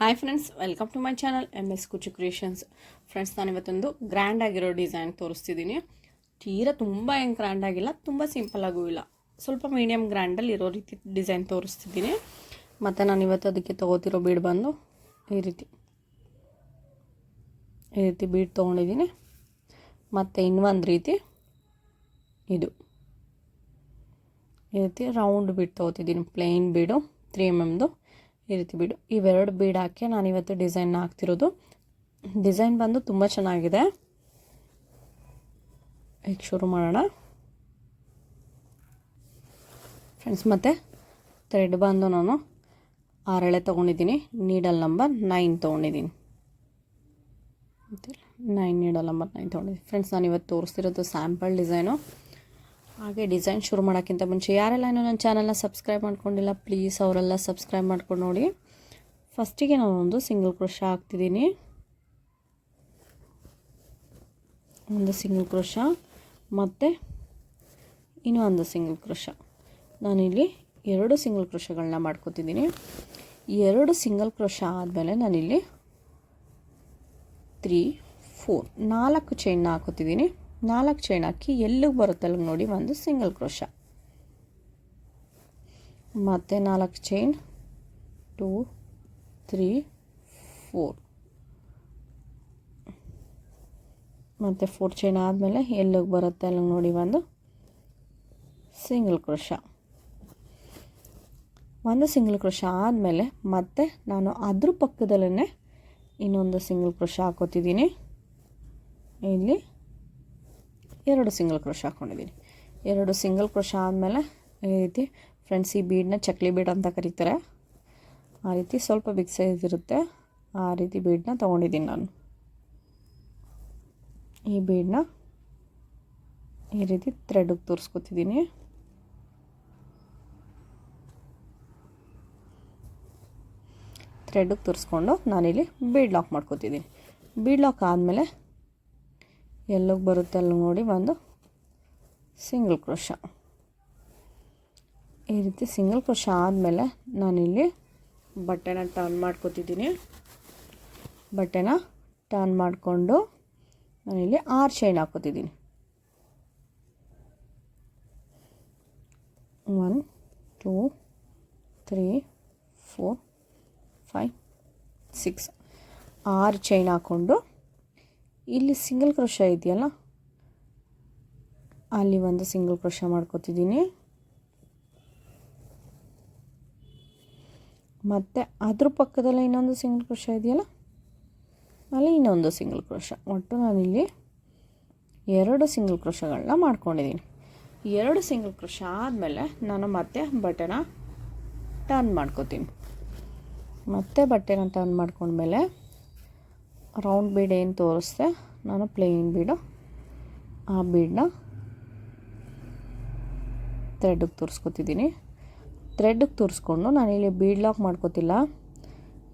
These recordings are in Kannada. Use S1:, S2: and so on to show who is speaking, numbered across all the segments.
S1: Hi friends, welcome to my channel MS Kuchu creations. Friends, ನಾನು ಇವತ್ತೊಂದು ಗ್ರ್ಯಾಂಡ್ ಆಗಿರೋ ಡಿಸೈನ್ ತೋರಿಸ್ತಿದ್ದೀನಿ. ತೀರಾ ತುಂಬ ಏನು ಗ್ರ್ಯಾಂಡ್ ಆಗಿಲ್ಲ, ತುಂಬ ಸಿಂಪಲ್ ಆಗೂ ಇಲ್ಲ, ಸ್ವಲ್ಪ ಮೀಡಿಯಮ್ ಗ್ರ್ಯಾಂಡಲ್ಲಿ ಇರೋ ರೀತಿ ಡಿಸೈನ್ ತೋರಿಸ್ತಿದ್ದೀನಿ. ಮತ್ತು ನಾನು ಇವತ್ತು ಅದಕ್ಕೆ ತೊಗೋತಿರೋ ಬೀಡ್ ಬಂದು ಈ ರೀತಿ ಬೀಡ್ ತೊಗೊಂಡಿದ್ದೀನಿ. ಮತ್ತು ಇನ್ನೊಂದು ರೀತಿ ಈ ರೀತಿ ರೌಂಡ್ ಬೀಡ್ ತೊಗೋತಿದ್ದೀನಿ, ಪ್ಲೇನ್ ಬೀಡು 3mm ಈ ರೀತಿ ಬೀಡು. ಇವೆರಡು ಬೀಡ್ ಹಾಕಿ ನಾನಿವತ್ತು ಡಿಸೈನ್ ಹಾಕ್ತಿರೋದು. ಡಿಸೈನ್ ಬಂದು ತುಂಬ ಚೆನ್ನಾಗಿದೆ. ಈಗ ಶುರು ಮಾಡೋಣ ಫ್ರೆಂಡ್ಸ್. ಮತ್ತು ಥ್ರೆಡ್ ಬಂದು ನಾನು 6 ಎಳೆ ತೊಗೊಂಡಿದ್ದೀನಿ. ನೀಡಲ್ ನಂಬರ್ 9 ತೊಗೊಂಡಿದ್ದೀನಿ. 9 ನೀಡಲ್ ನಂಬರ್ 9 ತೊಗೊಂಡಿದ್ದೀನಿ ಫ್ರೆಂಡ್ಸ್. ನಾನಿವತ್ತು ತೋರಿಸ್ತಿರೋದು ಸ್ಯಾಂಪಲ್ ಡಿಸೈನು. ಹಾಗೆ ಡಿಸೈನ್ ಶುರು ಮಾಡೋಕ್ಕಿಂತ ಮುಂಚೆ ಯಾರೆಲ್ಲ ಇನ್ನೂ ನನ್ನ ಚಾನಲ್ನ ಸಬ್ಸ್ಕ್ರೈಬ್ ಮಾಡ್ಕೊಂಡಿಲ್ಲ, ಪ್ಲೀಸ್ ಅವರೆಲ್ಲ ಸಬ್ಸ್ಕ್ರೈಬ್ ಮಾಡ್ಕೊಂಡು ನೋಡಿ. ಫಸ್ಟಿಗೆ ನಾನೊಂದು ಸಿಂಗಲ್ ಕ್ರೋಶಾ ಹಾಕ್ತಿದ್ದೀನಿ. ಒಂದು ಸಿಂಗಲ್ ಕ್ರೋಶಾ ಮತ್ತು ಇನ್ನೊಂದು ಸಿಂಗಲ್ ಕ್ರೋಶಾ. ನಾನಿಲ್ಲಿ 2 ಸಿಂಗಲ್ ಕ್ರೋಶಾಗಳನ್ನ ಮಾಡ್ಕೋತಿದ್ದೀನಿ. 2 ಸಿಂಗಲ್ ಕ್ರೋಶಾ ಆದಮೇಲೆ ನಾನಿಲ್ಲಿ 3, 4 4 ಚೈನ್ನ ಹಾಕೋತಿದ್ದೀನಿ. 4 ಚೈನ್ ಹಾಕಿ ಎಲ್ಲಿಗೆ ಬರುತ್ತೆ ಅಲ್ಲಿಗೆ ನೋಡಿ ಒಂದು ಸಿಂಗಲ್ ಕ್ರೋಶಾ, ಮತ್ತು 4 ಚೈನ್ 2, 3, 4 ಮತ್ತು 4 ಚೈನ್ ಆದಮೇಲೆ ಎಲ್ಲಿಗೆ ಬರುತ್ತೆ ಅಲ್ಲಿಗೆ ನೋಡಿ ಒಂದು ಸಿಂಗಲ್ ಕ್ರೋಶಾ. ಒಂದು ಸಿಂಗಲ್ ಕ್ರೋಶಾ ಆದಮೇಲೆ ಮತ್ತೆ ನಾನು ಅದ್ರ ಪಕ್ಕದಲ್ಲೇ ಇನ್ನೊಂದು ಸಿಂಗಲ್ ಕ್ರೋಶಾ ಹಾಕೋತಿದ್ದೀನಿ. ಇಲ್ಲಿ 2 ಸಿಂಗಲ್ ಕ್ರೋಶಾ ಹಾಕ್ಕೊಂಡಿದ್ದೀನಿ. 2 ಸಿಂಗಲ್ ಕ್ರೋಶಾ ಆದಮೇಲೆ ಈ ರೀತಿ ಫ್ರೆಂಡ್ಸ್, ಈ ಬೀಡನ್ನ ಚಕ್ಲಿ ಬೀಡ್ ಅಂತ ಕರೀತಾರೆ. ಆ ರೀತಿ ಸ್ವಲ್ಪ ಬಿಗ್ ಸೈಜ್ ಇರುತ್ತೆ, ಆ ರೀತಿ ಬೀಡನ್ನ ತೊಗೊಂಡಿದ್ದೀನಿ ನಾನು. ಈ ಬೀಡನ್ನ ಈ ರೀತಿ ಥ್ರೆಡ್ಗೆ ತೋರಿಸ್ಕೊತಿದ್ದೀನಿ. ಥ್ರೆಡ್ಗೆ ತೋರಿಸ್ಕೊಂಡು ನಾನಿಲ್ಲಿ ಬೀಡ್ ಲಾಕ್ ಮಾಡ್ಕೊತಿದ್ದೀನಿ. ಬೀಡ್ ಲಾಕ್ ಆದಮೇಲೆ ಎಲ್ಲಿಗೆ ಬರುತ್ತೆ ಅಲ್ಲಿ ನೋಡಿ ಒಂದು ಸಿಂಗಲ್ ಕ್ರೋಶಾ. ಈ ರೀತಿ ಸಿಂಗಲ್ ಕ್ರೋಶಾ ಆದಮೇಲೆ ನಾನಿಲ್ಲಿ ಬಟ್ಟೆನ ಟರ್ನ್ ಮಾಡ್ಕೊತಿದ್ದೀನಿ. ಬಟ್ಟೆನ ಟರ್ನ್ ಮಾಡಿಕೊಂಡು ನಾನಿಲ್ಲಿ 6 ಚೈನ್ ಹಾಕೋತಿದ್ದೀನಿ. 1, 2, 3, 4, 5, 6 6 ಚೈನ್ ಹಾಕ್ಕೊಂಡು ಇಲ್ಲಿ ಸಿಂಗಲ್ ಕ್ರೋಶಾ ಇದೆಯಲ್ಲ ಅಲ್ಲಿ ಒಂದು ಸಿಂಗಲ್ ಕ್ರೋಶಾ ಮಾಡ್ಕೋತಿದ್ದೀನಿ. ಮತ್ತು ಅದ್ರ ಪಕ್ಕದಲ್ಲೇ ಇನ್ನೊಂದು ಸಿಂಗಲ್ ಕ್ರೋಶಾ ಇದೆಯಲ್ಲ ಅಲ್ಲಿ ಇನ್ನೊಂದು ಸಿಂಗಲ್ ಕ್ರೋಶಾ. ಒಟ್ಟು ನಾನಿಲ್ಲಿ 2 ಸಿಂಗಲ್ ಕ್ರೋಶಾಗಳನ್ನ ಮಾಡ್ಕೊಂಡಿದ್ದೀನಿ. 2 ಸಿಂಗಲ್ ಕ್ರೋಶಾ ಆದಮೇಲೆ ನಾನು ಮತ್ತೆ ಬಟ್ಟೆನ ಟರ್ನ್ ಮಾಡ್ಕೋತೀನಿ. ಮತ್ತೆ ಬಟ್ಟೆನ ಟರ್ನ್ ಮಾಡ್ಕೊಂಡ್ಮೇಲೆ ರೌಂಡ್ ಬೀಡ್ ಏನು ತೋರಿಸ್ದೆ ನಾನು, ಪ್ಲೇನ್ ಬೀಡು, ಆ ಬೀಡನ್ನ ಥ್ರೆಡ್ಗೆ ತೋರಿಸ್ಕೊತಿದ್ದೀನಿ. ಥ್ರೆಡ್ಗೆ ತೋರಿಸ್ಕೊಂಡು ನಾನಿಲ್ಲಿ ಬೀಡ್ ಲಾಕ್ ಮಾಡ್ಕೋತಿಲ್ಲ.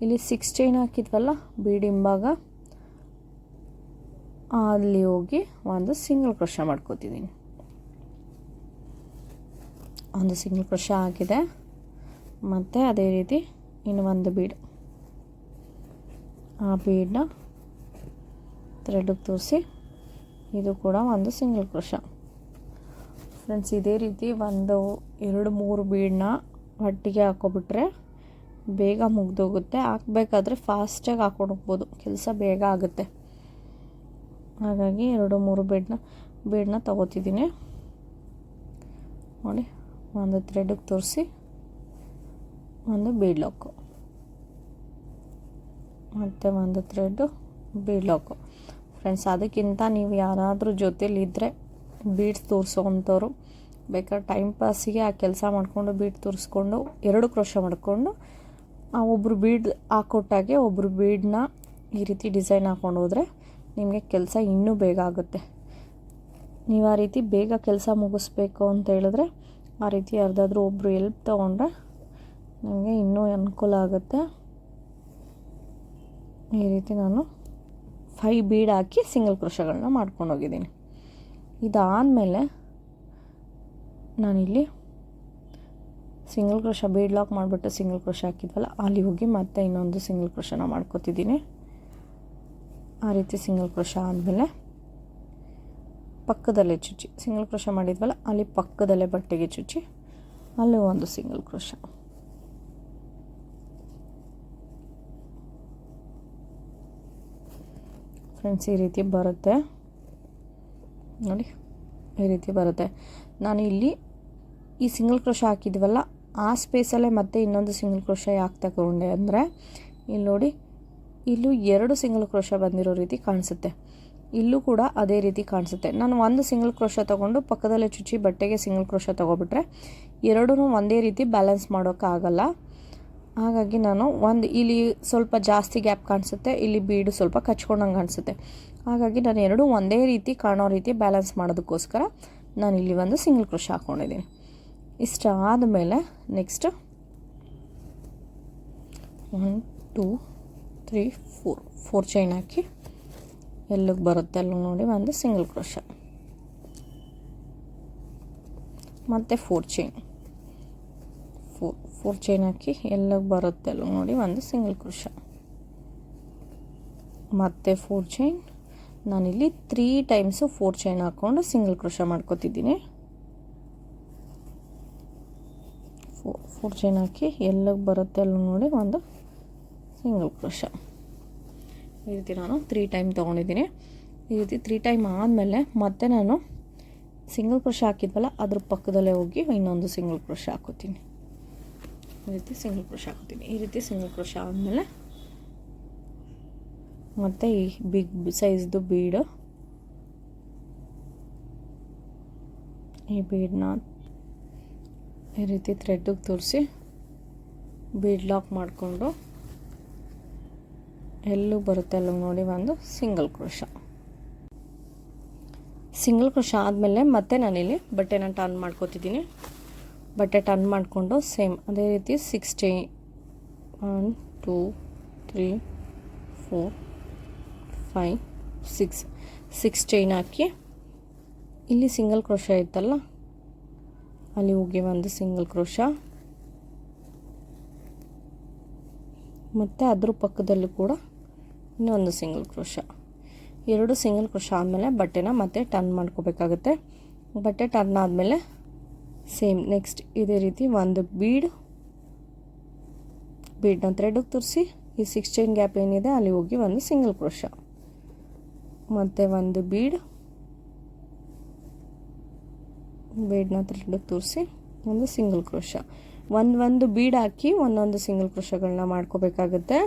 S1: ಇಲ್ಲಿ 6 ಚೈನ್ ಹಾಕಿದ್ವಲ್ಲ ಬೀಡ್ ಹಿಂಭಾಗ, ಅಲ್ಲಿ ಹೋಗಿ ಒಂದು ಸಿಂಗಲ್ ಕ್ರೋಶಾ ಮಾಡ್ಕೋತಿದ್ದೀನಿ. ಒಂದು ಸಿಂಗಲ್ ಕ್ರೋಶಾ ಆಗಿದೆ. ಮತ್ತು ಅದೇ ರೀತಿ ಇನ್ನೊಂದು ಬೀಡ್, ಆ ಬೀಡನ್ನ ಥ್ರೆಡ್ಗೆ ತೋರಿಸಿ ಇದು ಕೂಡ ಒಂದು ಸಿಂಗಲ್ ಕ್ರೋಶಾ. ಫ್ರೆಂಡ್ಸ್, ಇದೇ ರೀತಿ 1, 2, 3 ಬೀಡನ್ನ ಒಟ್ಟಿಗೆ ಹಾಕೊಬಿಟ್ರೆ ಬೇಗ ಮುಗ್ದೋಗುತ್ತೆ. ಹಾಕಬೇಕಾದ್ರೆ ಫಾಸ್ಟಾಗಿ ಹಾಕೊಂಡು ಹೋಗ್ಬೋದು, ಕೆಲಸ ಬೇಗ ಆಗುತ್ತೆ. ಹಾಗಾಗಿ 2, 3 ಬೀಡನ್ನ ತೊಗೋತಿದ್ದೀನಿ ನೋಡಿ. ಒಂದು ಥ್ರೆಡ್ಗೆ ತೋರಿಸಿ ಒಂದು ಬೀಡ್ ಲಾಕು, ಮತ್ತು ಒಂದು ಥ್ರೆಡ್ಡು ಬೀಡ್ ಲಾಕು. ಫ್ರೆಂಡ್ಸ್, ಅದಕ್ಕಿಂತ ನೀವು ಯಾರಾದರೂ ಜೊತೇಲಿದ್ದರೆ ಬೀಡ್ಸ್ ತೋರಿಸೋವಂಥವ್ರು ಬೇಕಾದ್ರೆ ಟೈಮ್ ಪಾಸಿಗೆ ಆ ಕೆಲಸ ಮಾಡಿಕೊಂಡು ಬೀಡ್ ತೋರಿಸ್ಕೊಂಡು 2 ಕ್ರೋಶಾ ಮಾಡಿಕೊಂಡು ಒಬ್ಬರು ಬೀಡ್ ಹಾಕೊಟ್ಟಾಗೆ ಒಬ್ಬರು ಬೀಡನ್ನ ಈ ರೀತಿ ಡಿಸೈನ್ ಹಾಕ್ಕೊಂಡು ಹೋದರೆ ನಿಮಗೆ ಕೆಲಸ ಇನ್ನೂ ಬೇಗ ಆಗುತ್ತೆ. ನೀವು ಆ ರೀತಿ ಬೇಗ ಕೆಲಸ ಮುಗಿಸ್ಬೇಕು ಅಂತ ಹೇಳಿದ್ರೆ ಆ ರೀತಿ ಯಾರ್ದಾದ್ರೂ ಒಬ್ಬರು ಹೆಲ್ಪ್ ತೊಗೊಂಡ್ರೆ ನಿಮಗೆ ಇನ್ನೂ ಅನುಕೂಲ ಆಗುತ್ತೆ. ಈ ರೀತಿ ನಾನು 5 ಬೀಡ್ ಹಾಕಿ ಸಿಂಗಲ್ ಕ್ರೋಶಾಗಳನ್ನ ಮಾಡ್ಕೊಂಡು ಹೋಗಿದ್ದೀನಿ. ಇದಾದಮೇಲೆ ನಾನಿಲ್ಲಿ ಸಿಂಗಲ್ ಕ್ರೋಶ ಬೀಡ್ ಲಾಕ್ ಮಾಡಿಬಿಟ್ಟು ಸಿಂಗಲ್ ಕ್ರೋಶ ಹಾಕಿದ್ವಲ್ಲ ಅಲ್ಲಿ ಹೋಗಿ ಮತ್ತೆ ಇನ್ನೊಂದು ಸಿಂಗಲ್ ಕ್ರೋಶನ ಮಾಡ್ಕೊತಿದ್ದೀನಿ. ಆ ರೀತಿ ಸಿಂಗಲ್ ಕ್ರೋಶ ಆದಮೇಲೆ ಪಕ್ಕದಲ್ಲೇ ಚುಚ್ಚಿ, ಸಿಂಗಲ್ ಕ್ರೋಶ ಮಾಡಿದ್ವಲ್ಲ ಅಲ್ಲಿ ಪಕ್ಕದಲ್ಲೇ ಬಟ್ಟೆಗೆ ಚುಚ್ಚಿ ಅಲ್ಲಿ ಒಂದು ಸಿಂಗಲ್ ಕ್ರೋಶ. ಫ್ರೆಂಡ್ಸ್ ಈ ರೀತಿ ಬರುತ್ತೆ ನೋಡಿ, ಈ ರೀತಿ ಬರುತ್ತೆ. ನಾನು ಇಲ್ಲಿ ಈ ಸಿಂಗಲ್ ಕ್ರೋಶ ಹಾಕಿದ್ವಲ್ಲ ಆ ಸ್ಪೇಸಲ್ಲೇ ಮತ್ತೆ ಇನ್ನೊಂದು ಸಿಂಗಲ್ ಕ್ರೋಶ ಯಾಕೆ ತಗೊಂಡೆ ಅಂದರೆ, ಇಲ್ಲಿ ನೋಡಿ ಇಲ್ಲೂ 2 ಸಿಂಗಲ್ ಕ್ರೋಶ ಬಂದಿರೋ ರೀತಿ ಕಾಣಿಸುತ್ತೆ, ಇಲ್ಲೂ ಕೂಡ ಅದೇ ರೀತಿ ಕಾಣಿಸುತ್ತೆ. ನಾನು ಒಂದು ಸಿಂಗಲ್ ಕ್ರೋಶ ತೊಗೊಂಡು ಪಕ್ಕದಲ್ಲೇ ಚುಚ್ಚಿ ಬಟ್ಟೆಗೆ ಸಿಂಗಲ್ ಕ್ರೋಶ ತೊಗೊಬಿಟ್ರೆ ಎರಡೂ ಒಂದೇ ರೀತಿ ಬ್ಯಾಲೆನ್ಸ್ ಮಾಡೋಕ್ಕಾಗಲ್ಲ. ಹಾಗಾಗಿ ನಾನು ಇಲ್ಲಿ ಸ್ವಲ್ಪ ಜಾಸ್ತಿ ಗ್ಯಾಪ್ ಕಾಣಿಸುತ್ತೆ, ಇಲ್ಲಿ ಬೀಡು ಸ್ವಲ್ಪ ಕಚ್ಕೊಂಡಂಗೆ ಕಾಣಿಸುತ್ತೆ. ಹಾಗಾಗಿ ನಾನು ಎರಡೂ ಒಂದೇ ರೀತಿ ಕಾಣೋ ರೀತಿ ಬ್ಯಾಲೆನ್ಸ್ ಮಾಡೋದಕ್ಕೋಸ್ಕರ ನಾನು ಇಲ್ಲಿ ಒಂದು ಸಿಂಗಲ್ ಕ್ರೋಶ ಹಾಕ್ಕೊಂಡಿದ್ದೀನಿ. ಇಷ್ಟ ಆದಮೇಲೆ ನೆಕ್ಸ್ಟ್ 1 2 3 4 ಚೈನ್ ಹಾಕಿ ಎಲ್ಲಿಗೆ ಬರುತ್ತೆ ಅಲ್ಲಿ ನೋಡಿ ಒಂದು ಸಿಂಗಲ್ ಕ್ರೋಶ, ಮತ್ತು 4 ಚೈನ್ ಹಾಕಿ ಎಲ್ಲಿಗೆ ಬರುತ್ತೆ ಅಲ್ಲಿ ನೋಡಿ ಒಂದು ಸಿಂಗಲ್ ಕ್ರೋಶ, ಮತ್ತು 4 ಚೈನ್. ನಾನಿಲ್ಲಿ 3 ಟೈಮ್ಸು 4 ಚೈನ್ ಹಾಕ್ಕೊಂಡು ಸಿಂಗಲ್ ಕ್ರೋಶ ಮಾಡ್ಕೊತಿದ್ದೀನಿ. 4 ಚೈನ್ ಹಾಕಿ ಎಲ್ಲಿಗೆ ಬರುತ್ತೆ ಅಲ್ಲಿ ನೋಡಿ ಒಂದು ಸಿಂಗಲ್ ಕ್ರೋಶ. ಈ ರೀತಿ ನಾನು 3 ಟೈಮ್ ತೊಗೊಂಡಿದ್ದೀನಿ. ಈ ರೀತಿ 3 ಟೈಮ್ ಆದಮೇಲೆ ಮತ್ತೆ ನಾನು ಸಿಂಗಲ್ ಕ್ರೋಶ ಹಾಕಿದ್ವಲ್ಲ ಅದ್ರ ಪಕ್ಕದಲ್ಲೇ ಹೋಗಿ ಇನ್ನೊಂದು ಸಿಂಗಲ್ ಕ್ರೋಶ ಹಾಕೋತೀನಿ. ಈ ರೀತಿ ಸಿಂಗಲ್ ಕ್ರೋಶ ಹಾಕೋತೀನಿ. ಈ ರೀತಿ ಸಿಂಗಲ್ ಕ್ರೋಶ ಆದಮೇಲೆ ಮತ್ತು ಈ ಬಿಗ್ ಸೈಜ್ದು ಬೀಡು, ಈ ಬೀಡನ್ನ ಈ ರೀತಿ ಥ್ರೆಡ್ಡಿಗೆ ತೋರಿಸಿ ಬೀಡ್ ಲಾಕ್ ಮಾಡಿಕೊಂಡು ಎಲ್ಲೂ ಬರುತ್ತೆ ಅಲ್ಲ ನೋಡಿ ಒಂದು ಸಿಂಗಲ್ ಕ್ರೋಶ. ಸಿಂಗಲ್ ಕ್ರೋಶ ಆದಮೇಲೆ ಮತ್ತೆ ನಾನಿಲ್ಲಿ ಬಟ್ಟೆನ ಟರ್ನ್ ಮಾಡ್ಕೊತಿದ್ದೀನಿ. ಬಟ್ಟೆ ಟರ್ನ್ ಮಾಡಿಕೊಂಡು ಸೇಮ್ ಅದೇ ರೀತಿ 6 ಚೈನ್ 1 2 3 4 5 6 ಚೈನ್ ಹಾಕಿ ಇಲ್ಲಿ ಸಿಂಗಲ್ ಕ್ರೋಶ ಇತ್ತಲ್ಲ ಅಲ್ಲಿ ಹೋಗಿ ಒಂದು ಸಿಂಗಲ್ ಕ್ರೋಶ, ಮತ್ತು ಅದ್ರ ಪಕ್ಕದಲ್ಲೂ ಕೂಡ ಇನ್ನೊಂದು ಸಿಂಗಲ್ ಕ್ರೋಶ. 2 ಸಿಂಗಲ್ ಕ್ರೋಶ ಆದಮೇಲೆ ಬಟ್ಟೆನ ಮತ್ತೆ ಟರ್ನ್ ಮಾಡ್ಕೋಬೇಕಾಗುತ್ತೆ. ಬಟ್ಟೆ ಟರ್ನ್ ಆದಮೇಲೆ ಸೇಮ್ ನೆಕ್ಸ್ಟ್ ಇದೇ ರೀತಿ ಒಂದು ಬೀಡನ್ನ ಥ್ರೆಡ್ಡಿಗೆ ತೋರಿಸಿ ಈ 6 ಚೈನ್ ಗ್ಯಾಪ್ ಏನಿದೆ ಅಲ್ಲಿ ಹೋಗಿ ಒಂದು ಸಿಂಗಲ್ ಕ್ರೋಶ, ಮತ್ತು ಒಂದು ಬೀಡನ್ನ ಥ್ರೆಡ್ಡಿಗೆ ತೋರಿಸಿ ಒಂದು ಸಿಂಗಲ್ ಕ್ರೋಶ. ಒಂದು ಬೀಡ್ ಹಾಕಿ ಒಂದೊಂದು ಸಿಂಗಲ್ ಕ್ರೋಶಗಳನ್ನ ಮಾಡ್ಕೋಬೇಕಾಗುತ್ತೆ.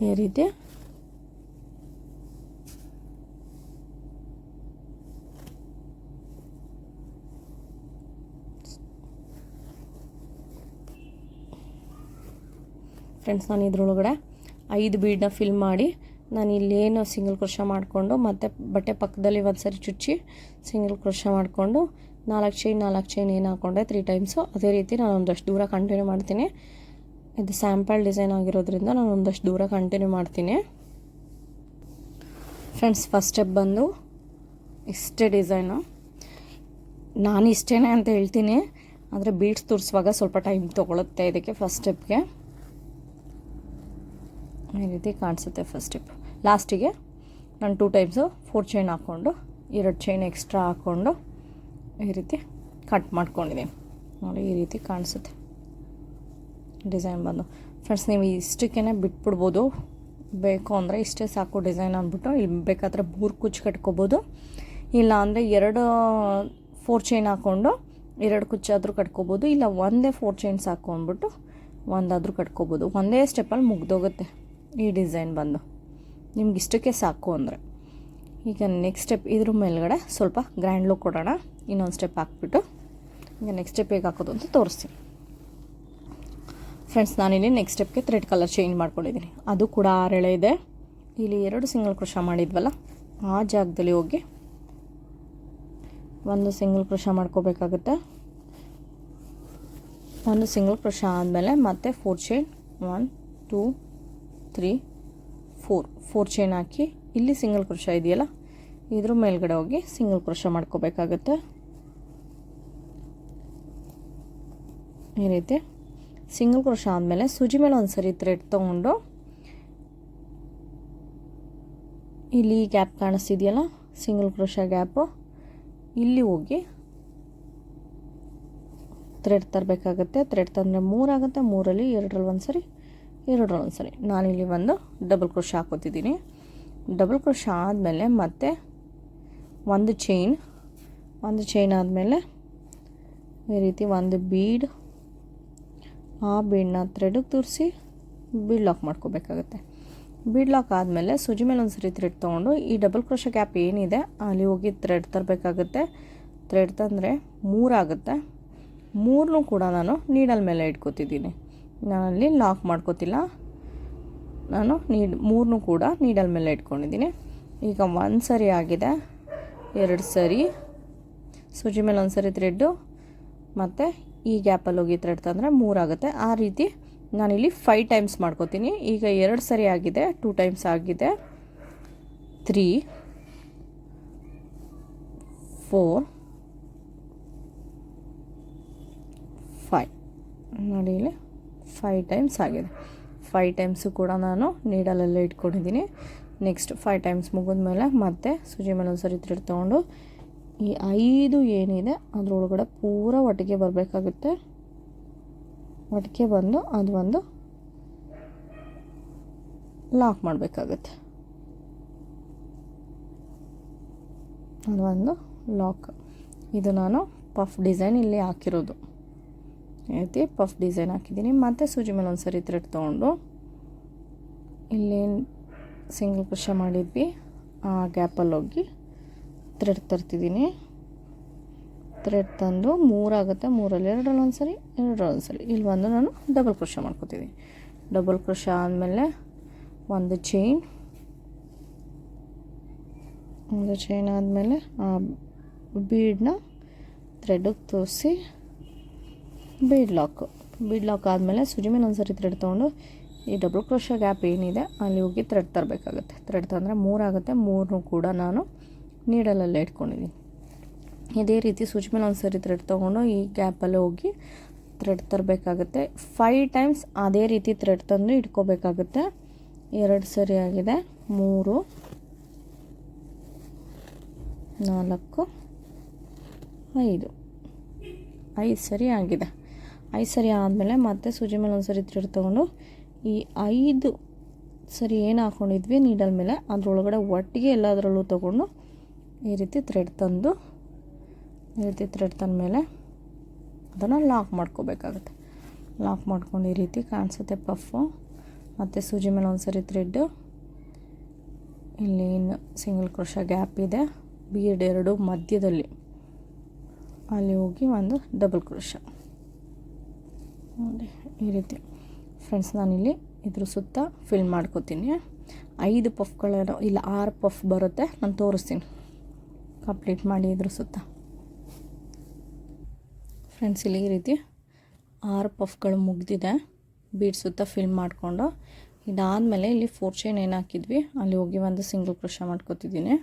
S1: ಈ ರೀತಿ ಫ್ರೆಂಡ್ಸ್, ನಾನು ಇದ್ರೊಳಗಡೆ 5 ಬೀಡನ್ನ ಫಿಲ್ ಮಾಡಿ ನಾನು ಇಲ್ಲೇನು ಸಿಂಗಲ್ ಕ್ರೋಶ ಮಾಡಿಕೊಂಡು ಮತ್ತು ಬಟ್ಟೆ ಪಕ್ಕದಲ್ಲಿ ಒಂದು ಸರಿ ಚುಚ್ಚಿ ಸಿಂಗಲ್ ಕ್ರೋಶ ಮಾಡಿಕೊಂಡು 4 ಚೈನ್ ಏನು ಹಾಕ್ಕೊಂಡೆ 3 ಟೈಮ್ಸು. ಅದೇ ರೀತಿ ನಾನು ಒಂದಷ್ಟು ದೂರ ಕಂಟಿನ್ಯೂ ಮಾಡ್ತೀನಿ. ಇದು ಸ್ಯಾಂಪಲ್ ಡಿಸೈನ್ ಆಗಿರೋದ್ರಿಂದ ನಾನು ಒಂದಷ್ಟು ದೂರ ಕಂಟಿನ್ಯೂ ಮಾಡ್ತೀನಿ. ಫ್ರೆಂಡ್ಸ್, ಫಸ್ಟ್ ಸ್ಟೆಪ್ ಬಂದು ಇಷ್ಟೇ ಡಿಸೈನು. ನಾನು ಇಷ್ಟೇ ಅಂತ ಹೇಳ್ತೀನಿ, ಆದರೆ ಬೀಡ್ಸ್ ತೋರಿಸುವಾಗ ಸ್ವಲ್ಪ ಟೈಮ್ ತೊಗೊಳುತ್ತೆ ಇದಕ್ಕೆ. ಫಸ್ಟ್ ಸ್ಟೆಪ್ಗೆ ಈ ರೀತಿ ಕಾಣಿಸುತ್ತೆ ಫಸ್ಟ್ ಸ್ಟೆಪ್. ಲಾಸ್ಟಿಗೆ ನಾನು 2 ಟೈಮ್ಸು 4 ಚೈನ್ ಹಾಕ್ಕೊಂಡು 2 ಚೈನ್ ಎಕ್ಸ್ಟ್ರಾ ಹಾಕ್ಕೊಂಡು ಈ ರೀತಿ ಕಟ್ ಮಾಡ್ಕೊಂಡಿದ್ದೀನಿ ನೋಡಿ. ಈ ರೀತಿ ಕಾಣಿಸುತ್ತೆ ಡಿಸೈನ್ ಬಂದು. ಫ್ರೆಂಡ್ಸ್, ನೀವು ಇಷ್ಟಕ್ಕೇ ಬಿಟ್ಬಿಡ್ಬೋದು, ಬೇಕು ಅಂದರೆ ಇಷ್ಟೇ ಸಾಕು ಡಿಸೈನ್ ಅಂದ್ಬಿಟ್ಟು. ಇಲ್ಲಿ ಬೇಕಾದರೆ 3 ಕುಚ್ಚು ಕಟ್ಕೋಬೋದು, ಇಲ್ಲ ಅಂದರೆ 2 4 ಚೈನ್ ಹಾಕ್ಕೊಂಡು 2 ಕುಚ್ಚಾದರೂ ಕಟ್ಕೋಬೋದು, ಇಲ್ಲ ಒಂದೇ 4 ಚೈನ್ಸ್ ಹಾಕ್ಕೊಂಡ್ಬಿಟ್ಟು ಒಂದಾದರೂ ಕಟ್ಕೋಬೋದು. ಒಂದೇ ಸ್ಟೆಪ್ಪಲ್ಲಿ ಮುಗ್ದೋಗುತ್ತೆ ಈ ಡಿಸೈನ್ ಬಂದು, ನಿಮ್ಗೆ ಇಷ್ಟಕ್ಕೆ ಸಾಕು ಅಂದರೆ. ಈಗ ನೆಕ್ಸ್ಟ್ ಸ್ಟೆಪ್ ಇದ್ರ ಮೇಲ್ಗಡೆ ಸ್ವಲ್ಪ ಗ್ರ್ಯಾಂಡ್ ಲುಕ್ ಕೊಡೋಣ. ಇನ್ನೊಂದು ಸ್ಟೆಪ್ ಹಾಕ್ಬಿಟ್ಟು ಈಗ ನೆಕ್ಸ್ಟ್ ಸ್ಟೆಪ್ ಹೇಗೆ ಹಾಕೋದು ಅಂತ ತೋರಿಸ್ತೀನಿ. ಫ್ರೆಂಡ್ಸ್, ನಾನಿಲ್ಲಿ ನೆಕ್ಸ್ಟ್ ಸ್ಟೆಪ್ಗೆ ಥ್ರೆಡ್ ಕಲರ್ ಚೇಂಜ್ ಮಾಡ್ಕೊಂಡಿದ್ದೀನಿ. ಅದು ಕೂಡ 6 ಎಳೆ ಇದೆ. ಇಲ್ಲಿ 2 ಸಿಂಗಲ್ ಕ್ರೋಶ ಮಾಡಿದ್ವಲ್ಲ ಆ ಜಾಗದಲ್ಲಿ ಹೋಗಿ ಒಂದು ಸಿಂಗಲ್ ಕ್ರೋಶ ಮಾಡ್ಕೋಬೇಕಾಗುತ್ತೆ. ಒಂದು ಸಿಂಗಲ್ ಕ್ರೋಶ ಆದಮೇಲೆ ಮತ್ತೆ 4 ಚೈನ್ 1 2 3 4 ಚೈನ್ ಹಾಕಿ ಇಲ್ಲಿ ಸಿಂಗಲ್ ಕ್ರೋಶ ಇದೆಯಲ್ಲ ಇದ್ರ ಮೇಲ್ಗಡೆ ಹೋಗಿ ಸಿಂಗಲ್ ಕ್ರೋಶ ಮಾಡ್ಕೋಬೇಕಾಗುತ್ತೆ. ಈ ರೀತಿ ಸಿಂಗಲ್ ಕ್ರೋಶ ಆದಮೇಲೆ ಸೂಜಿ ಮೇಲೆ ಒಂದು ಸರಿ ಥ್ರೆಡ್ ತೊಗೊಂಡು ಇಲ್ಲಿ ಗ್ಯಾಪ್ ಕಾಣಿಸ್ತಿದೆಯಲ್ಲ ಸಿಂಗಲ್ ಕ್ರೋಶ ಗ್ಯಾಪು, ಇಲ್ಲಿ ಹೋಗಿ ಥ್ರೆಡ್ ತರಬೇಕಾಗತ್ತೆ. ಥ್ರೆಡ್ ತಂದರೆ 3 ಆಗುತ್ತೆ, 3ರಲ್ಲಿ 2ರಲ್ಲಿ ಒಂದು ಸರಿ, 2ರಲ್ಲಿ ಒಂದು ಸರಿ. ನಾನಿಲ್ಲಿ ಒಂದು ಡಬಲ್ ಕ್ರೋಶ ಹಾಕೋತಿದ್ದೀನಿ. ಡಬಲ್ ಕ್ರೋಶ ಆದಮೇಲೆ ಮತ್ತೆ ಒಂದು ಚೈನ್ ಆದಮೇಲೆ ಈ ರೀತಿ ಒಂದು ಬೀಡ್, ಆ ಬೀಡನ್ನ ಥ್ರೆಡಿಗೆ ತೂರಿಸಿ ಬೀಡ್ ಲಾಕ್ ಮಾಡ್ಕೋಬೇಕಾಗತ್ತೆ. ಬೀಡ್ ಲಾಕ್ ಆದಮೇಲೆ ಸೂಜಿ ಮೇಲೆ ಒಂದು ಸರಿ ಥ್ರೆಡ್ ತೊಗೊಂಡು ಈ ಡಬಲ್ ಕ್ರೋಶ ಗ್ಯಾಪ್ ಏನಿದೆ ಅಲ್ಲಿ ಹೋಗಿ ಥ್ರೆಡ್ ತರಬೇಕಾಗುತ್ತೆ. ಥ್ರೆಡ್ ತಂದರೆ 3 ಆಗುತ್ತೆ. 3 ಕೂಡ ನಾನು ನೀಡಲ್ ಮೇಲೆ ಇಟ್ಕೋತಿದ್ದೀನಿ. ನಾನಲ್ಲಿ ಲಾಕ್ ಮಾಡ್ಕೋತಿಲ್ಲ, ನಾನು 3 ಕೂಡ ನೀಡಲ್ ಮೇಲೆ ಇಟ್ಕೊಂಡಿದ್ದೀನಿ. ಈಗ 1 ಸರಿ ಆಗಿದೆ, 2 ಸರಿ ಸೂಜಿ ಮೇಲೆ ಒಂದು ಸರಿ ಥ್ರೆಡ್ಡು, ಮತ್ತು ಈ ಗ್ಯಾಪಲ್ಲಿ ಹೋಗಿ ಥ್ರೆಡ್ ತಂದರೆ 3 ಆಗುತ್ತೆ. ಆ ರೀತಿ ನಾನಿಲ್ಲಿ 5 ಟೈಮ್ಸ್ ಮಾಡ್ಕೋತೀನಿ. ಈಗ 2 ಸರಿ ಆಗಿದೆ, 2 ಟೈಮ್ಸ್ ಆಗಿದೆ, 3 4 5 ನೋಡಿ ಇಲ್ಲಿ 5 ಟೈಮ್ಸ್ ಆಗಿದೆ. 5 ಟೈಮ್ಸು ಕೂಡ ನಾನು ನೀಡಲಲ್ಲೇ ಇಟ್ಕೊಂಡಿದ್ದೀನಿ. ನೆಕ್ಸ್ಟ್ 5 ಟೈಮ್ಸ್ ಮುಗಿದ್ಮೇಲೆ ಮತ್ತೆ ಸೂಜಿ ಮೇಲೆ ಒಂದು ಸರಿ ಥ್ರೆಡ್ ತೊಗೊಂಡು ಈ 5 ಏನಿದೆ ಅದರೊಳಗಡೆ ಪೂರ ಒಟ್ಟಿಗೆ ಬರಬೇಕಾಗುತ್ತೆ. ಒಟ್ಟಿಗೆ ಬಂದು ಅದು ಒಂದು ಲಾಕ್ ಮಾಡಬೇಕಾಗುತ್ತೆ. ಅದು ಒಂದು ಲಾಕ್. ಇದು ನಾನು ಪಫ್ ಡಿಸೈನ್ ಇಲ್ಲಿ ಹಾಕಿರೋದು. ಈ ರೀತಿ ಪಫ್ ಡಿಸೈನ್ ಹಾಕಿದ್ದೀನಿ. ಮತ್ತು ಸೂಜಿ ಮೇಲೆ ಒಂದು ಸರಿ ಥ್ರೆಡ್ ತೊಗೊಂಡು ಇಲ್ಲೇನು ಸಿಂಗಲ್ ಕ್ರೋಶ ಮಾಡಿದ್ವಿ ಆ ಗ್ಯಾಪಲ್ಲಿ ಹೋಗಿ ಥ್ರೆಡ್ ತರ್ತಿದ್ದೀನಿ. ಥ್ರೆಡ್ ತಂದು 3 ಆಗುತ್ತೆ, 3ರಲ್ಲಿ 2ರಲ್ಲಿ ಒಂದು ಸರಿ, 2ರಲ್ಲಿ ಒಂದು ಸರಿ. ಇಲ್ಲಿ ಒಂದು ನಾನು ಡಬಲ್ ಕ್ರೋಶ ಮಾಡ್ಕೊತಿದ್ದೀನಿ. ಡಬಲ್ ಕ್ರೋಶ ಆದಮೇಲೆ ಒಂದು ಚೈನ್ ಆದಮೇಲೆ ಆ ಬೀಡನ್ನ ಥ್ರೆಡ್ಗೆ ತೋರಿಸಿ ಬೀಡ್ ಲಾಕ್ ಆದಮೇಲೆ ಸೂಜಿ ಮೇಲೆ ಒಂದು ಸರಿ ಥ್ರೆಡ್ ತೊಗೊಂಡು ಈ ಡಬಲ್ ಕ್ರೋಶ ಗ್ಯಾಪ್ ಏನಿದೆ ಅಲ್ಲಿ ಹೋಗಿ ಥ್ರೆಡ್ ತರಬೇಕಾಗುತ್ತೆ. ಥ್ರೆಡ್ ತಂದರೆ 3 ಆಗುತ್ತೆ, 3 ಕೂಡ ನಾನು ನೀಡಲಲ್ಲೇ ಇಟ್ಕೊಂಡಿದ್ದೀನಿ. ಇದೇ ರೀತಿ ಸೂಜಿ ಮೇಲೆ ಒಂದು ಸರಿ ಥ್ರೆಡ್ ತೊಗೊಂಡು ಈ ಗ್ಯಾಪಲ್ಲಿ ಹೋಗಿ ಥ್ರೆಡ್ ತರಬೇಕಾಗುತ್ತೆ. 5 ಟೈಮ್ಸ್ ಅದೇ ರೀತಿ ಥ್ರೆಡ್ ತಂದು ಇಟ್ಕೋಬೇಕಾಗುತ್ತೆ. 2 ಸರಿ ಆಗಿದೆ, 3 4 5 ಸರಿ ಆಗಿದೆ. 5 ಸರಿ ಆದಮೇಲೆ ಮತ್ತೆ ಸೂಜಿ ಮೇಲೆ ಒಂದು ಸರಿ ಥ್ರೆಡ್ ತೊಗೊಂಡು ಈ 5 ಸರಿ ಏನು ಹಾಕ್ಕೊಂಡಿದ್ವಿ ನೀಡಲ್ ಮೇಲೆ ಅದರೊಳಗಡೆ ಒಟ್ಟಿಗೆ ಎಲ್ಲದರಲ್ಲೂ ತೊಗೊಂಡು ಈ ರೀತಿ ಥ್ರೆಡ್ ತಂದು ತಂದಮೇಲೆ ಅದನ್ನು ಲಾಕ್ ಮಾಡ್ಕೋಬೇಕಾಗುತ್ತೆ. ಲಾಕ್ ಮಾಡ್ಕೊಂಡು ಈ ರೀತಿ ಕಾಣಿಸುತ್ತೆ ಪಫು. ಮತ್ತು ಸೂಜಿ ಮೇಲೆ ಒಂದು ಸರಿ ಥ್ರೆಡ್ಡು, ಇಲ್ಲಿ ಇನ್ನು ಸಿಂಗಲ್ ಕ್ರೋಶ ಗ್ಯಾಪ್ ಇದೆ, ಬೀಡ್ 2 ಮಧ್ಯದಲ್ಲಿ ಅಲ್ಲಿ ಹೋಗಿ ಒಂದು ಡಬಲ್ ಕ್ರೋಶ ನೋಡಿ ಈ ರೀತಿ. ಫ್ರೆಂಡ್ಸ್ ನಾನಿಲ್ಲಿ ಇದ್ರ ಸುತ್ತ ಫಿಲ್ ಮಾಡ್ಕೋತೀನಿ. 5 ಪಫ್ಗಳೇನೋ ಇಲ್ಲ 6 ಪಫ್ ಬರುತ್ತೆ, ನಾನು ತೋರಿಸ್ತೀನಿ ಕಂಪ್ಲೀಟ್ ಮಾಡಿ ಇದ್ರ ಸುತ್ತ. ಫ್ರೆಂಡ್ಸ್ ಇಲ್ಲಿ ಈ ರೀತಿ 6 ಪಫ್ಗಳು ಮುಗಿದಿದೆ. ಬೀಡ್ ಸುತ್ತ ಫಿಲ್ ಮಾಡಿಕೊಂಡು ಇದಾದಮೇಲೆ ಇಲ್ಲಿ 4 ಚೈನ್ ಏನು ಹಾಕಿದ್ವಿ ಅಲ್ಲಿ ಹೋಗಿ ಒಂದು ಸಿಂಗಲ್ ಕ್ರೋಶ ಮಾಡ್ಕೋತಿದ್ದೀನಿ.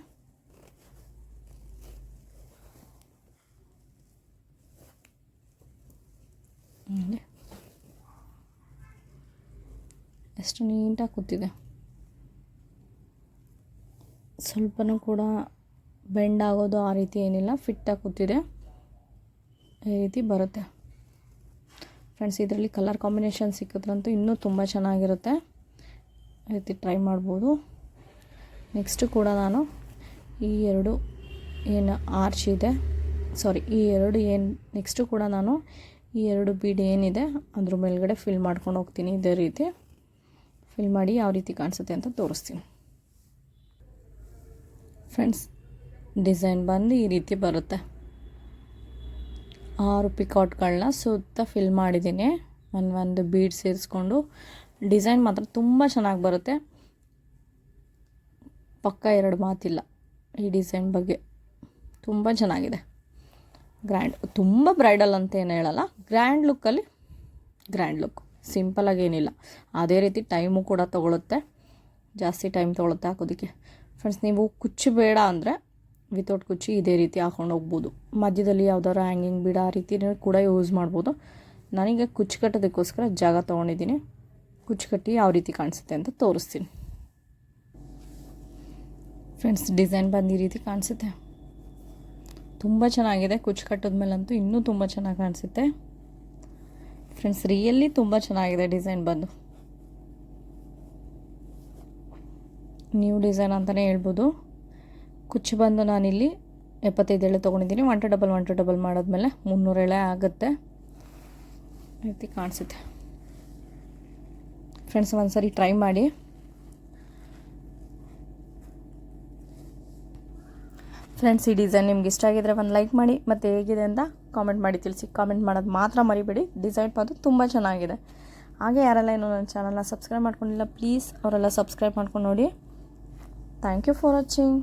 S1: ಎಷ್ಟು ನೀಟಾಗಿ ಕೂತಿದೆ, ಸ್ವಲ್ಪನೂ ಕೂಡ ಬೆಂಡ್ ಆಗೋದು ಆ ರೀತಿ ಏನಿಲ್ಲ, ಫಿಟ್ಟಾಗಿ ಕೂತಿದೆ. ಈ ರೀತಿ ಬರುತ್ತೆ ಫ್ರೆಂಡ್ಸ್. ಇದರಲ್ಲಿ ಕಲರ್ ಕಾಂಬಿನೇಷನ್ ಸಿಕ್ಕಿದ್ರಂತೂ ಇನ್ನೂ ತುಂಬ ಚೆನ್ನಾಗಿರುತ್ತೆ. ಈ ರೀತಿ ಟ್ರೈ ಮಾಡ್ಬೋದು. ನೆಕ್ಸ್ಟು ಕೂಡ ನಾನು ಈ 2 ಏನು ಆರ್ಚ್ ಇದೆ ಈ 2 ಏನು ನೆಕ್ಸ್ಟು ಕೂಡ ನಾನು ಈ 2 ಬೀಡ್ ಏನಿದೆ ಅದ್ರ ಮೇಲ್ಗಡೆ ಫಿಲ್ ಮಾಡ್ಕೊಂಡು ಹೋಗ್ತೀನಿ. ಇದೇ ರೀತಿ ಫಿಲ್ ಮಾಡಿ ಯಾವ ರೀತಿ ಕಾಣಿಸುತ್ತೆ ಅಂತ ತೋರಿಸ್ತೀನಿ. ಫ್ರೆಂಡ್ಸ್ ಡಿಸೈನ್ ಬಂದು ಈ ರೀತಿ ಬರುತ್ತೆ. 6 ಪಿಕಾಟ್ಗಳನ್ನ ಸುತ್ತ ಫಿಲ್ ಮಾಡಿದ್ದೀನಿ. ಒಂದು ಬೀಡ್ ಸೇರಿಸ್ಕೊಂಡು ಡಿಸೈನ್ ಮಾತ್ರ ತುಂಬ ಚೆನ್ನಾಗಿ ಬರುತ್ತೆ. ಪಕ್ಕ 2 ಮಾತಿಲ್ಲ ಈ ಡಿಸೈನ್ ಬಗ್ಗೆ. ತುಂಬ ಚೆನ್ನಾಗಿದೆ, ಗ್ರ್ಯಾಂಡ್, ತುಂಬ ಬ್ರೈಡಲ್ ಅಂತ ಏನು ಹೇಳಲ್ಲ, ಗ್ರ್ಯಾಂಡ್ ಲುಕ್ಕಲ್ಲಿ ಗ್ರ್ಯಾಂಡ್ ಲುಕ್. ಸಿಂಪಲಾಗಿ ಏನಿಲ್ಲ, ಅದೇ ರೀತಿ ಟೈಮು ಕೂಡ ತೊಗೊಳುತ್ತೆ, ಜಾಸ್ತಿ ಟೈಮ್ ತೊಗೊಳುತ್ತೆ ಹಾಕೋದಕ್ಕೆ. ಫ್ರೆಂಡ್ಸ್ ನೀವು ಕುಚ್ಚು ಬೇಡ ಅಂದರೆ ವಿತೌಟ್ ಕುಚ್ಚು ಇದೇ ರೀತಿ ಹಾಕೊಂಡು ಹೋಗ್ಬೋದು. ಮಧ್ಯದಲ್ಲಿ ಯಾವ್ದಾದ್ರು ಹ್ಯಾಂಗಿಂಗ್ ಬೀಡ ಆ ರೀತಿ ಕೂಡ ಯೂಸ್ ಮಾಡ್ಬೋದು. ನಾನೀಗ ಕುಚ್ಚು ಕಟ್ಟೋದಕ್ಕೋಸ್ಕರ ಜಾಗ ತೊಗೊಂಡಿದ್ದೀನಿ. ಕುಚ್ಚು ಕಟ್ಟಿ ಯಾವ ರೀತಿ ಕಾಣಿಸುತ್ತೆ ಅಂತ ತೋರಿಸ್ತೀನಿ. ಫ್ರೆಂಡ್ಸ್, ಡಿಸೈನ್ ಬಂದು ಈ ರೀತಿ ಕಾಣಿಸುತ್ತೆ. ತುಂಬ ಚೆನ್ನಾಗಿದೆ. ಕುಚ್ಚು ಕಟ್ಟಿದ್ಮೇಲಂತೂ ಇನ್ನೂ ತುಂಬ ಚೆನ್ನಾಗಿ ಕಾಣಿಸುತ್ತೆ. ಫ್ರೆಂಡ್ಸ್, ರಿಯಲಿ ತುಂಬ ಚೆನ್ನಾಗಿದೆ ಡಿಸೈನ್ ಬಂದು. ನ್ಯೂ ಡಿಸೈನ್ ಅಂತಲೇ ಹೇಳ್ಬೋದು. ಕುಚ್ಚು ಬಂದು ನಾನಿಲ್ಲಿ 75 ಎಳೆ ತೊಗೊಂಡಿದ್ದೀನಿ. 1 to ಡಬಲ್ ಮಾಡಿದ್ಮೇಲೆ 300 ಎಳೆ ಆಗುತ್ತೆ. ಈ ರೀತಿ ಕಾಣಿಸುತ್ತೆ. ಫ್ರೆಂಡ್ಸ್, ಒಂದ್ಸರಿ ಟ್ರೈ ಮಾಡಿ. ಫ್ರೆಂಡ್ಸ್, ಈ ಡಿಸೈನ್ ನಿಮ್ಗೆ ಇಷ್ಟ ಆಗಿದ್ರೆ ಒಂದು ಲೈಕ್ ಮಾಡಿ, ಮತ್ತು ಹೇಗಿದೆ ಅಂತ ಕಾಮೆಂಟ್ ಮಾಡಿ ತಿಳಿಸಿ. ಕಾಮೆಂಟ್ ಮಾಡೋದು ಮಾತ್ರ ಮರಿಬೇಡಿ. ಡಿಸೈನ್ ಬಂದು ತುಂಬ ಚೆನ್ನಾಗಿದೆ. ಹಾಗೆ ಯಾರೆಲ್ಲ ಇನ್ನೂ ನನ್ನ ಚಾನಲ್ನ ಸಬ್ಸ್ಕ್ರೈಬ್ ಮಾಡ್ಕೊಂಡಿಲ್ಲ, ಪ್ಲೀಸ್ ಅವರೆಲ್ಲ ಸಬ್ಸ್ಕ್ರೈಬ್ ಮಾಡ್ಕೊಂಡು ನೋಡಿ. Thank you for watching.